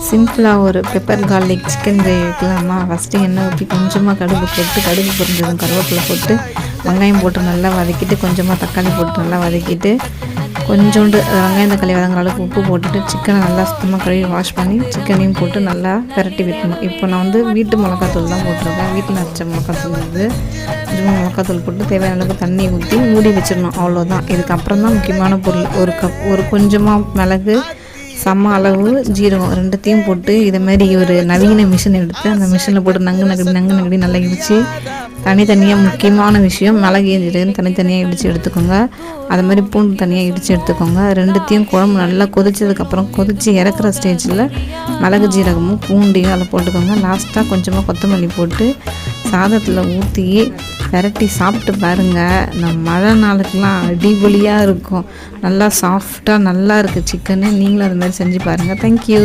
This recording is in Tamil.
சிம்பிளாக ஒரு பெப்பர் கார்லிக் சிக்கன் கிரேவி வைக்கலாமா? ஃபஸ்ட்டு எண்ணெய் ஊற்றி கொஞ்சமாக கடுகு போட்டு, கடுகு பொரிஞ்சதும் கருவேப்பிலை போட்டு, வெங்காயம் போட்டு நல்லா வதக்கிட்டு, கொஞ்சமாக தக்காளி போட்டு நல்லா வதக்கிட்டு, கொஞ்சோண்டு வெங்காயம் தக்காளி வதங்குற அளவுக்கு உப்பு போட்டுட்டு, சிக்கனை நல்லா சுத்தமாக கழுவி வாஷ் பண்ணி சிக்கனையும் போட்டு நல்லா பெரட்டி வைக்கணும். இப்போ நான் வந்து வீட்டு மிளகாத்தூள் தான் போட்டிருக்கேன். வீட்டில் அரைச்ச மிளகாத்தூள் வந்து கொஞ்சமாக மிளகாத்தூள் போட்டு தேவையான அளவுக்கு தண்ணி ஊற்றி மூடி வச்சிடணும். அவ்வளோதான். இதுக்கப்புறம் தான் முக்கியமான பொருள், ஒரு கொஞ்சமாக மிளகு, சம அளவு ஜீரகம் ரெண்டுத்தையும் போட்டு இதுமாரி ஒரு நவீன மிஷின் எடுத்து அந்த மிஷினில் போட்டு நங்கு நகடி நல்லா இடித்து தனித்தனியாக, முக்கியமான விஷயம் மிளகு ஜீரகம் தனித்தனியாக இடித்து எடுத்துக்கோங்க. அது மாதிரி பூண்டு தனியாக இடித்து எடுத்துக்கோங்க. ரெண்டுத்தையும் குழம்பு நல்லா கொதிச்சதுக்கப்புறம் கொதித்து இறக்குற ஸ்டேஜில் மிளகு ஜீரகமும் பூண்டையும் அதில் போட்டுக்கோங்க. லாஸ்ட்டாக கொஞ்சமாக கொத்தமல்லி போட்டு சாதத்தில் ஊற்றி பெரட்டி சாப்பிட்டு பாருங்கள். இந்த மழை நாளுக்கெலாம் அடிபொலியாக இருக்கும். நல்லா சாஃப்டாக நல்லா இருக்குது சிக்கனு. நீங்களும் அது மாதிரி செஞ்சு பாருங்கள். தேங்க்யூ.